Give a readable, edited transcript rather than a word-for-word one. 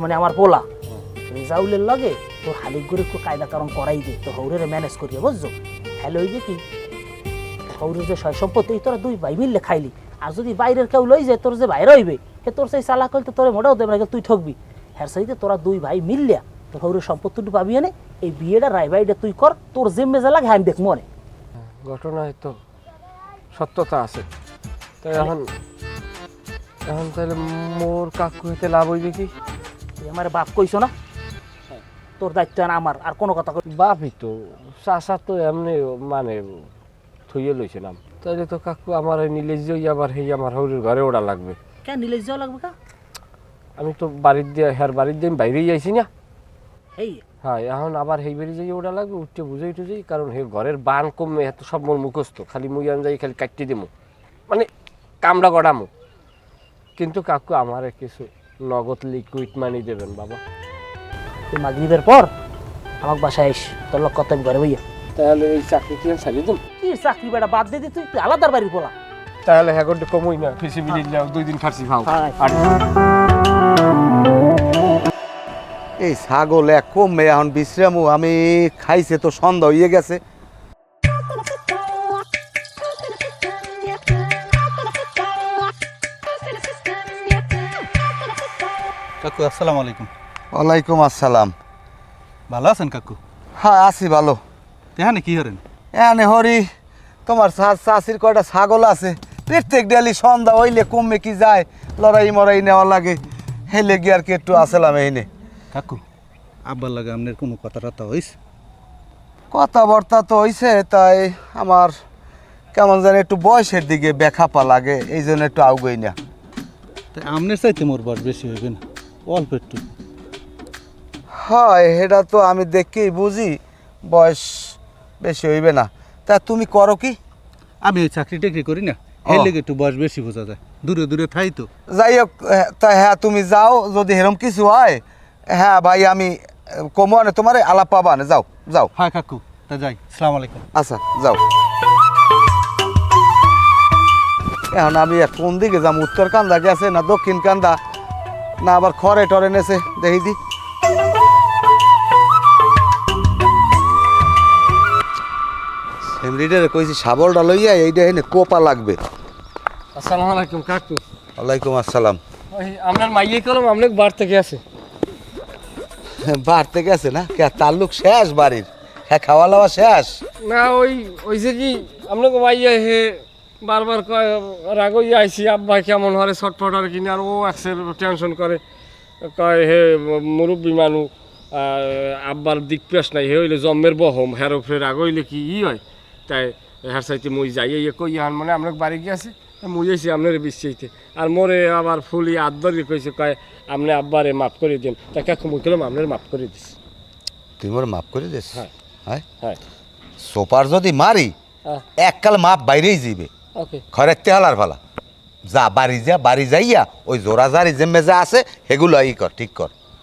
মানে আমার পোলা রেজাউলের লগে তোর হালিক করে একটু কায়দা কারণ করাই দে তো হৌরের ম্যানেজ করিয়া বুঝছো হ্যালো হইবে কি হৌরের যে সয় সম্পত্তি তোরা দুই ভাই মিললে খাইলি আর যদি বাইরের কেউ লই যায় তোর যে বাইরে হইবে সে তোর সেই চালাক হইতে তোরে মোটাও দেবে না তুই ঠকবি হ্যাঁ সাইতে তোরা দুই ভাই মিললিয়া তোর হৌরের সম্পত্তিটু পাবি এনে এই বিয়েটা রায়বাইটা তুই কর তোর জিম্মে যা লাগে আমি দেখ মনে ঘটনায় তো সত্যতা আছে তাই এখন এখন তাহলে মোর কাকু হইতে লাভ হইবে কি তুই আমার বাপ কইছো না তোর দায়িত্ব না আমার আর কোনো কথা বাপই তো চাষা তো এমনি মানে থইয়ে লইছে নাম তাইলে তো কাকু আমার নিলে যাই আবার সেই আমার হৌরের ঘরে ওড়া লাগবে কেন নিলে যাওয়া লাগবে কা আমি তো বাড়ির দিয়ে হ্যার বাড়ির দিয়ে বাইরেই যাইছি না এই হ্যাঁ এখন আবার সেই বাড়ি যাই ওটা লাগবে উঠতে বুঝাই টুঝাই কারণ হে ঘরের বান কমে এত সব মোর মুখস্থ খালি মুই আন যাই খালি কাটতে দিমু মানে কামড়া গড়ামু কিন্তু কাকু আমারে কিছু নগদ লিকুইড মানি দেবেন বাবা তুই মাগরিবের পর আমার বাসায় আইস তোর লোক কত ঘরে বইয়া তাহলে এই চাকরি কি ছাড়িয়ে দিম কি চাকরি বেটা বাদ দিয়ে তুই তুই আলাদার বাড়ির পোলা তাহলে হ্যাঁ করতে কমই না ফিসিবিলি যাও 2 দিন খাচ্ছি ভাও আর এই ছাগল এক কমবে এখন বিশ্রামু আমি খাইছে তো সন্ধ্যা হয়ে গেছে কাকু আসসালামু আলাইকুম। ওয়ালাইকুম আসসালাম। ভালো আছেন কাকু? হ্যাঁ আছি ভালো। এখানে কি করেন? এখানে হরি তোমার চাষির কয়টা ছাগল আছে প্রত্যেক ডেলি সন্ধ্যা হইলে কমবে কি যায় লড়াই মড়াই নেওয়া লাগে হেলে গিয়ে আর কি একটু আসলাম এইনে। কাকু আব্বার লাগে আপনার কোনো কথাবার্তা হয়েছে? কথাবার্তা তো হইছে তাই আমার কেমন জানি একটু বয়সের দিকে বেখাপা লাগে এই জন্য একটু আউগই না। তাই আপনার চাইতে মোর বয়স বেশি হইবে না অল্প একটু? হয় এটা তো আমি দেখেই বুঝি বয়স বেশি হইবে না। তা তুমি করো কি? আমি ওই চাকরি টাকরি করি না এর লেগে একটু বয়স বেশি বোঝা যায় দূরে দূরে থাই তো। যাই হোক তা হ্যাঁ তুমি যাও যদি এরকম কিছু হয় হ্যাঁ ভাই আমি কমনে তোমার আলাপ পাবা না যাও যাও। হ্যাঁ কাকু তা যাই আসসালামু আলাইকুম। আচ্ছা যাও। এখন আমি কোন দিকে যাম উত্তর কান্দা গেছে না দক্ষিণ কান্দা না আবার খড়ে টরে নেছে দেখি দি। সেমরিটারে কইছি শাবলটা লইয়া এইটা এনে কোপা লাগবে। আসসালামু আলাইকুম কাকু। ওয়ালাইকুম আসসালাম। ওই আপনার মাইয়ে কলম আপনার বার থেকে আছে বাড়তে গেছে না কে তাল্লুক শেষ বাড়ির হ্যাঁ খাওয়া দাওয়া শেষ না ওই যে কি আপনাকে মাইয়া হে বারবার কয় রাগই আইছি আব্বা কেমন হরে ছটফট আর কিনে আর ও একসের টেনশন করে কয় হে মুরব্বী মানু আব্বার দিক পেশ নাই হে হইলে জন্মের বহম হের উপরে রাগ হইলে কি হয় তাই হ্যার চাইতে মুই যাই কই হান মানে আপনার বাড়ি গিয়েছে মুই যাইছি আপনার বিশ্বাইতে আর মোরে আবার ফুলি আদরি কইছে কয় আপনি আব্বারে মাফ করে দিন তা কাকু মুই কলম আপনার মাফ করে দিস। তুই মোর মাফ করে দিস? হ্যাঁ হ্যাঁ হ্যাঁ সোপার যদি মারি এককাল মাপ বাইরেই যাইবে ওকে ঘরের তেহালার ফালা যা বাড়ি যাইয়া ওই জোড়া জারি যে মেজা আছে সেগুলো ই কর ঠিক কর।